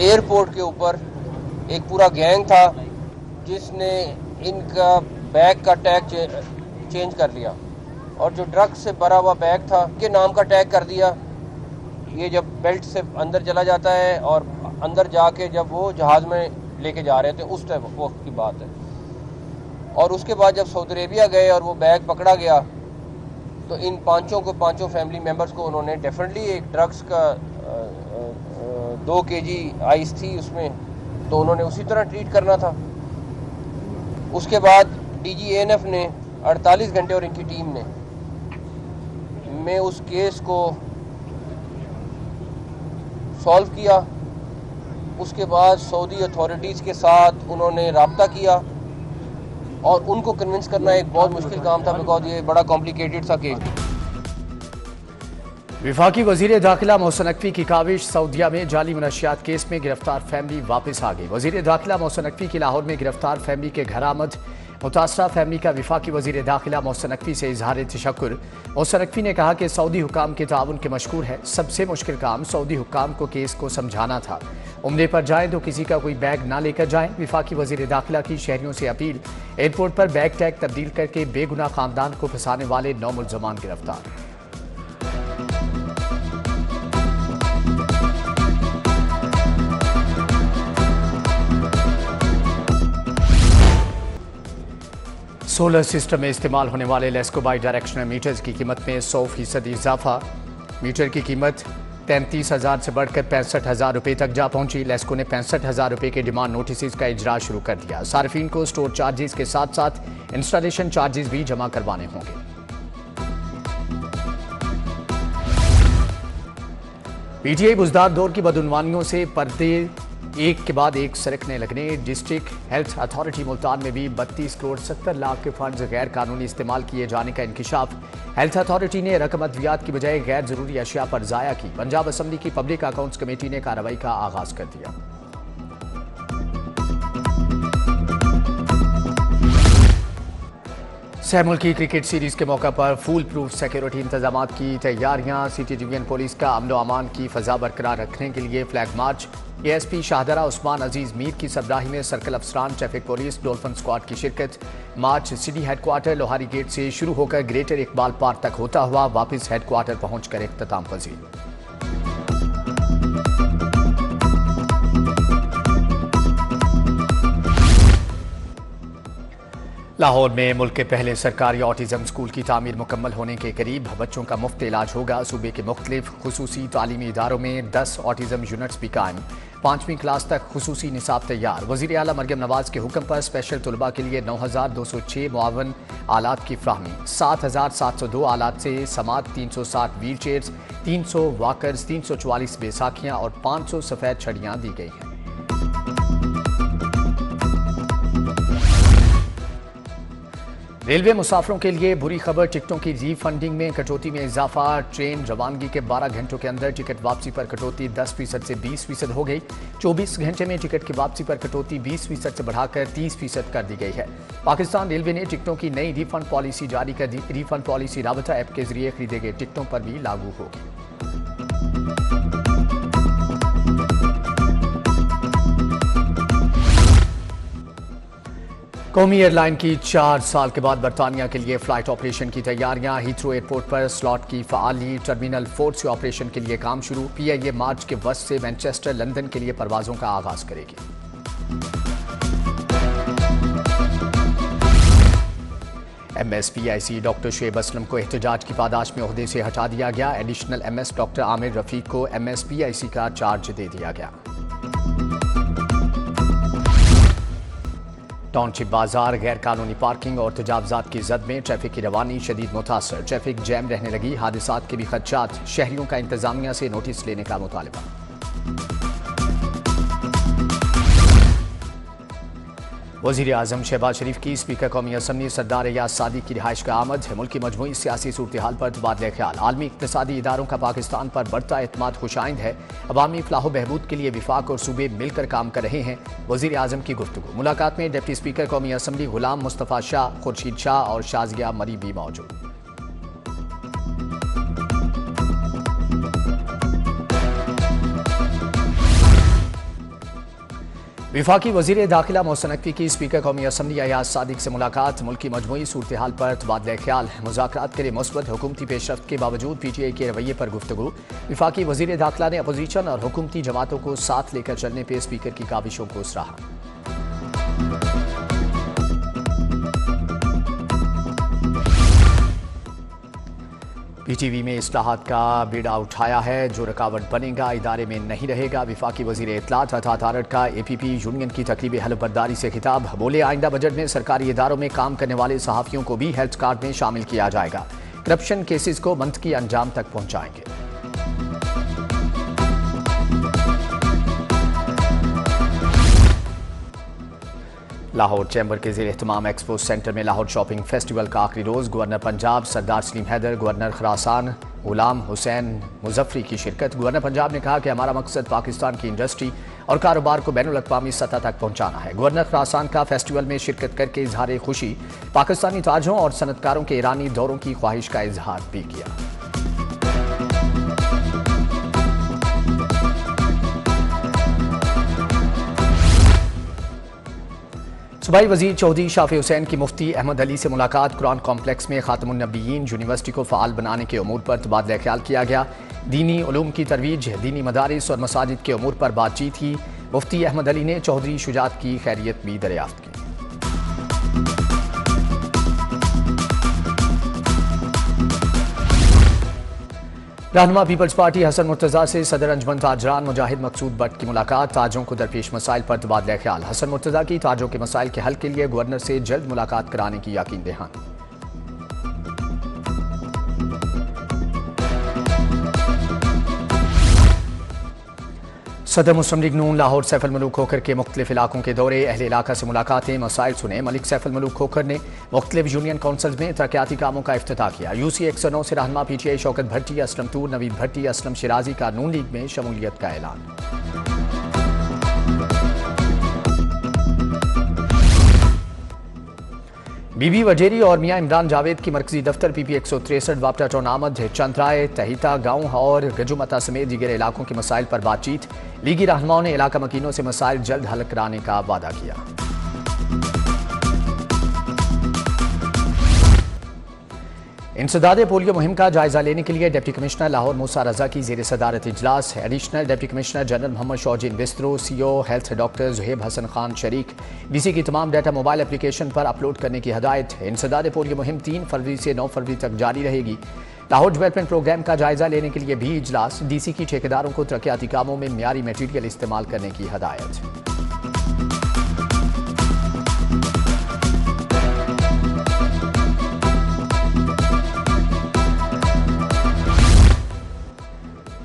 Airport के ऊपर एक पूरा गैंग था जिसने इनका बैग का टैग चेंज कर लिया और जो ड्रग्स से भरा हुआ बैग था के नाम का टैग कर दिया। ये जब बेल्ट से अंदर चला जाता है और अंदर जाके जब वो जहाज़ में लेके जा रहे थे उस टाइम वक्त की बात है। और उसके बाद जब सऊदी अरेबिया गए और वो बैग पकड़ा गया तो इन पांचों फैमिली मेम्बर्स को उन्होंने डेफिनेटली एक ड्रग्स का 2 kg आइस थी उसमें, तो उन्होंने उसी तरह ट्रीट करना था। उसके बाद DGANF ने 48 घंटे और इनकी टीम ने उस केस को सॉल्व किया। उसके बाद सऊदी अथॉरिटीज़ के साथ उन्होंने राब्ता किया और उनको कन्विंस करना एक बहुत मुश्किल काम था बिकॉज ये बड़ा कॉम्प्लिकेटेड था केस। विफाकी वजीर दाखिला मोहसिन नकवी की काविश, सऊदीया में जाली मुनशियात केस में गिरफ्तार फैमिली वापस आ गई। वजीर दाखिला मोहसिन नकवी की लाहौर में गिरफ्तार फैमिली के घर आमद। मुतासरा फैमिली का विफाकी वजीर दाखिला मोहसिन नकवी से इजहार तशक्कुर। मोहसिन नकवी ने कहा कि सऊदी हुकाम के ताउन के मशकूर है। सबसे मुश्किल काम सऊदी हुकाम को केस को समझाना था। उम्रे पर जाएं तो किसी का कोई बैग ना लेकर जाएं। विफाकी वजीर दाखिला की शहरियों से अपील, एयरपोर्ट पर बैग टैग तब्दील करके बेगुनाह खानदान को फंसाने वाले 9 मुल्ज़मान गिरफ्तार। सोलर सिस्टम में इस्तेमाल होने वाले लेस्को बाई डायरेक्शनल मीटर्स की कीमत में 100% इजाफा। मीटर की कीमत 33,000 से बढ़कर 65,000 रुपये तक जा पहुंची। लेस्को ने 65,000 रुपये के डिमांड नोटिस का इजरा शुरू कर दिया। सार्फिन को स्टोर चार्जेस के साथ साथ इंस्टॉलेशन चार्जेस भी जमा करवाने होंगे। PTI बुजदार दौर की बदउनवानियों से पर्दे एक के बाद एक सरकने लगने। डिस्ट्रिक्ट हेल्थ अथॉरिटी मुल्तान में भी 32 करोड़ 70 लाख के फंड्स गैर कानूनी इस्तेमाल किए जाने का इंकिशाफ। हेल्थ अथॉरिटी ने रकम अद्वियात की बजाय गैर जरूरी अशिया पर जाया की। पंजाब असम्बली की पब्लिक अकाउंट्स कमेटी ने कार्रवाई का आगाज कर दिया। सहमुल्की क्रिकेट सीरीज के मौका पर फूल प्रूफ सिक्योरिटी इंतजाम की तैयारियां। सिटी डिवीजन पुलिस का अमन अमान की फजा बरकरार रखने के लिए flag march. ASP Shahdara Usman Aziz Mir की सरबराही में सर्कल अफसरान, ट्रैफिक पुलिस, डोल्फन स्क्वाड की शिरकत। मार्च सिटी हेडक्वार्टर लोहारी गेट से शुरू होकर ग्रेटर इकबाल पार्क तक होता हुआ वापस हेडक्वार्टर पहुंचकर इख्तिताम पजीर। लाहौर में मुल्क के पहले सरकारी ऑटिज्म स्कूल की तामीर मुकम्मल होने के करीब। बच्चों का मुफ्त इलाज होगा। सूबे के मुख्तलिफ खुसूसी तालीमी इदारों में 10 ऑटिज्म यूनिट्स भी कायम। 5वीं क्लास तक खुसूसी निसाब तैयार। वज़ीर आला मरियम नवाज के हुक्म पर स्पेशल तुलबा के लिए 9,206 मुआवन आलात की फ्राहमी। 7,702 आलात से समात, 360 व्हील चेयर्स, 300 वॉकर्स, 344 बैसाखियाँ और 500 सफ़ेद छड़ियाँ दी गई हैं। रेलवे मुसाफिरों के लिए बुरी खबर, टिकटों की रीफंडिंग में कटौती में इजाफा। ट्रेन रवानगी के 12 घंटों के अंदर टिकट वापसी पर कटौती 10% से 20% हो गई। 24 घंटे में टिकट की वापसी पर कटौती 20% से बढ़ाकर 30% कर दी गई है। पाकिस्तान रेलवे ने टिकटों की नई रिफंड पॉलिसी जारी कर दी। रिफंड पॉलिसी राबता ऐप के जरिए खरीदे गए टिकटों पर भी लागू होगी। कौमी एयरलाइन की 4 साल के बाद बरतानिया के लिए फ्लाइट ऑपरेशन की तैयारियां। हीथ्रो एयरपोर्ट पर स्लॉट की फ़आली। टर्मिनल 4 से ऑपरेशन के लिए काम शुरू। PIA मार्च के वक्त से मैनचेस्टर लंदन के लिए परवाजों का आगाज करेगी। MSPIC डॉक्टर शुएब असलम को एहतजाज की पादाश में ओहदे से हटा दिया गया। Additional MS doctor Aamir Rafiq को MSPIC का चार्ज दे दिया गया। टाउनशिप बाजार, गैर कानूनी पार्किंग और तजावजात की जद में ट्रैफिक की रवानी शदीद मुतासर। ट्रैफिक जैम रहने लगी। हादसात के भी खदशात। शहरियों का इंतजामिया से नोटिस लेने का मुतालबा। वज़ीर आज़म शहबाज शरीफ की स्पीकर कौमी असम्बली सरदार एयाज सादी की रिहाइश का आमद। मुल्क की मजमूई सियासी सूरत हाल पर तबादला ख्याल। आलमी इक़्तिसादी इदारों का पाकिस्तान पर बढ़ता एतमाद खुशाइंद है। अवामी फलाह बहबूद के लिए विफाक और सूबे मिलकर काम कर रहे हैं। वज़ीर आज़म की गुफ्तगू। मुलाकात में डिप्टी स्पीकर कौमी असम्बली गुलाम मुस्तफ़ा शाह, खुर्शीद शाह और शाजिया मरी भी मौजूद। विफाकी वजीर दाखिला मोहसिन नकवी की स्पीकर कौमी असम्बली अयाज सादिक से मुलाकात। मुल्क की मजमूई सूरत हाल पर तबादला ख्याल। मुज़ाकरात के लिए मुस्बत हुकूमती पेशरफ्त के बावजूद PTI के रवैये पर गुफ्तगू। विफाकी वजीर दाखिला ने अपोजिशन और हुकूमती जमातों को साथ लेकर चलने पर स्पीकर की काविशों को सराहा। PTV में इस्लाहात का बीड़ा उठाया है, जो रुकावट बनेगा इदारे में नहीं रहेगा। विफाकी वजीर इत्तलात अतात आरट का APP यूनियन की तकरीब हलफबरदारी से खिताब। बोले, आइंदा बजट में सरकारी इदारों में काम करने वाले सहाफ़ियों को भी हेल्थ कार्ड में शामिल किया जाएगा। करप्शन केसेस को मंतकी अंजाम तक पहुँचाएंगे। लाहौर चैम्बर के ज़ेर एहतमाम एक्सपो सेंटर में लाहौर शॉपिंग फेस्टिवल का आखिरी रोज़। गवर्नर पंजाब सरदार सलीम हैदर, गवर्नर खरासान गुलाम हुसैन मुजफ्फरी की शिरकत। गवर्नर पंजाब ने कहा कि हमारा मकसद पाकिस्तान की इंडस्ट्री और कारोबार को बैनुल अक़वामी सतह तक पहुँचाना है। गवर्नर खरासान का फेस्टिवल में शिरकत करके इजहार खुशी, पाकिस्तानी ताजों और सनतकारों के ईरानी दौरों की ख्वाहिश का इजहार भी किया। सूबाई वजीर चौधरी शाफी हुसैन की मुफ्ती अहमद अली से मुलाकात। कुरान कॉम्प्लेक्स में खातमुन नबीयीन यूनिवर्सिटी को फ़ाल बनाने के उमूर पर तबादला ख्याल किया गया। दीनी उलूम की तरवीज, दीनी मदारिस और मसाजिद के उमूर पर बातचीत की। मुफ्ती अहमद अली ने चौधरी शुजात की खैरियत भी दरियाफ्त की। रहनुमा पीपल्स पार्टी हसन मुर्तज़ा से सदर अंजुमन ताजरान मुजाहिद मकसूद भट्ट की मुलाकात। ताजों को दरपेश मसाइल पर तबादला ख्याल। हसन मुर्तज़ा की ताजों के मसाइल के हल के लिए गवर्नर से जल्द मुलाकात कराने की यकीन दहानी। सदर मुस्लिम लीग नून लाहौर सैफुल मलूक खोखर के मुख्तलिफ इलाकों के दौरे। अहले इलाका से मुलाकातें, मसाइल सुने। मलिक सैफुल मलूक खोखर ने मुख्तलिफ यूनियन काउंसिल में तरक्याती कामों का इफ्तिताह किया। UC 109 से रहनुमा PTI शौकत भट्टी, असलम तूर, नवीद भट्टी, असलम शिराजी का नून लीग में शमूलियत का ऐलान। बीबी वजेरी और मियां इमरान जावेद की मरकजी दफ्तर PP 163 वापटा टाउन आमद। चंद्राए, तहिता गांव और गजुमता समेत दीगर इलाकों के मसाइल पर बातचीत। लीगी रहनुमाओं ने इलाका मकीनों से मसाइल जल्द हल कराने का वादा किया। इंसदादे पोलियो मुहिम का जायजा लेने के लिए डिप्टी कमिश्नर लाहौर मूसा रजा की जेर सदारत इजलास। Additional deputy commissioner general Mohammad शौजीन बिस्तरो, CO health doctor Zuhaib Hasan Khan शरीक। DC की तमाम डाटा मोबाइल एप्लीकेशन पर अपलोड करने की हदायत। इंसदादे पोलियो मुहिम 3 फरवरी से 9 फरवरी तक जारी रहेगी। लाहौर डेवलपमेंट प्रोग्राम का जायजा लेने के लिए भी इजलास। DC की ठेकेदारों को तरक्याती कामों में मियारी मटीरियल इस्तेमाल करने की हदायत।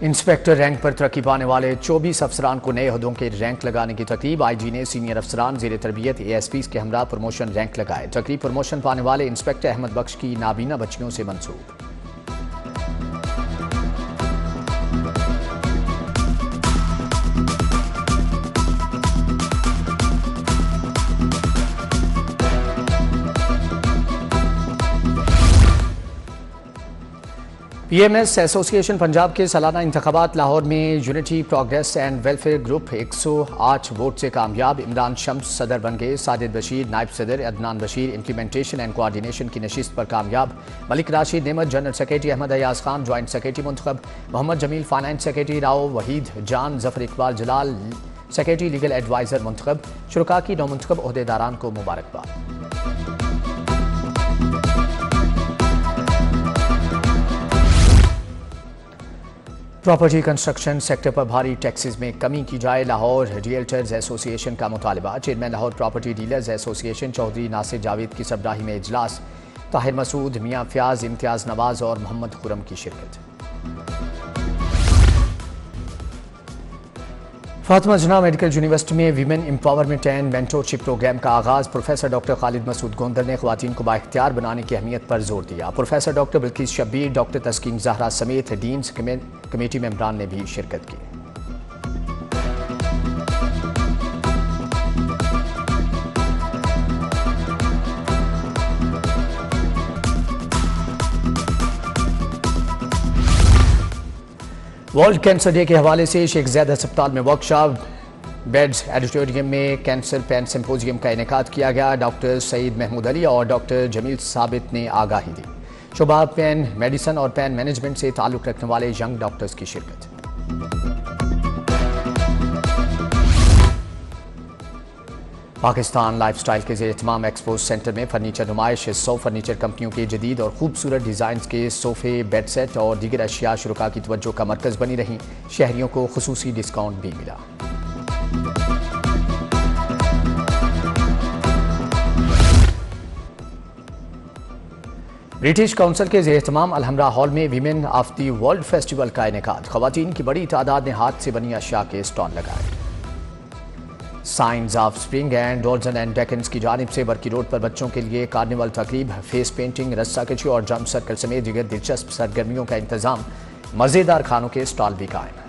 इंस्पेक्टर रैंक पर तरक्की पाने वाले 24 अफसरान को नए अहदों के रैंक लगाने की तरतीब। IG ने सीनियर अफसरान ज़ेर तरबियत ASPs के हमरा प्रमोशन रैंक लगाए। तकरीब प्रमोशन पाने वाले इंस्पेक्टर अहमद बख्श की नाबीना बच्चियों से मंसूब। PMS एसोसिएशन पंजाब के सालाना इंतखाबात। लाहौर में unity progress and welfare group 108 vote से कामयाब। इमरान शम्स सदर बन गए। साजिद बशीर नायब सदर, Adnan Bashir implementation and coordination की नशिस्त पर कामयाब। Malik Rashid Nemat general secretary, Ahmad Ayaz Khan joint secretary मुंतखब। Mohammad Jameel finance secretary, Rao Waheed Jan, Zafar Iqbal Jalal secretary legal adviser मुंतखब। शुरका की नौमुंतखब ओहदेदारान को मुबारकबाद। प्रॉपर्टी कंस्ट्रक्शन सेक्टर पर भारी टैक्सेस में कमी की जाए। लाहौर रियल्टर्स एसोसिएशन का मुतालबा। Chairman Lahore property dealers association Chaudhry Nasir Javed की सरबराही में इजलास। ताहिर मसूद, मियां फ्याज, इम्तियाज नवाज और मोहम्मद खुरम की शिरकत। फातिमा जना मेडिकल यूनिवर्सिटी में women empowerment and mentorship program का आगाज। प्रोफेसर डॉक्टर खालिद मसूद गोंदर ने ख्वातीन को बाइख्तियार बनाने की अहमियत पर जोर दिया। Professor doctor Bilqis Shabbir, doctor Taskeen Zahra समेत डीन्स कमेटी मेंबरान ने भी शिरकत की। वर्ल्ड कैंसर डे के हवाले से शेख ज़ैद अस्पताल में वर्कशॉप। बेड्स एडिटोरियम में कैंसर पैन सिंपोजियम का इनेकाद किया गया। डॉक्टर सईद महमूद अली और डॉक्टर जमील साबित ने आगाही दी। शुबा पैन मेडिसिन और पैन मैनेजमेंट से ताल्लुक रखने वाले यंग डॉक्टर्स की शिरकत। पाकिस्तान लाइफस्टाइल के ज़ेर-ए-इत्माम एक्सपो सेंटर में फर्नीचर नुमाइश। 100 फर्नीचर कंपनियों के जदीद और खूबसूरत डिज़ाइन के सोफ़े, बेड सेट और दीगर अशिया शुरुका की तवज्जो का मरकज़ बनी रहीं। शहरियों को खुसूसी डिस्काउंट भी मिला। ब्रिटिश काउंसिल के ज़ेर-ए-इत्माम अलहमरा हॉल में women of the world festival का इनेकाद। ख़वातीन की बड़ी तादाद ने हाथ से बनी अशिया के स्टॉल लगाए। साइंस ऑफ स्प्रिंग एंड डॉल्जन एंड डेकन्स की जानिब से बरकी रोड पर बच्चों के लिए कार्निवल तकरीब, फेस पेंटिंग, रस्साकशी और जंप सर्कल समेत दीगर दिलचस्प सरगर्मियों का इंतजाम। मज़ेदार खानों के स्टॉल भी कायम।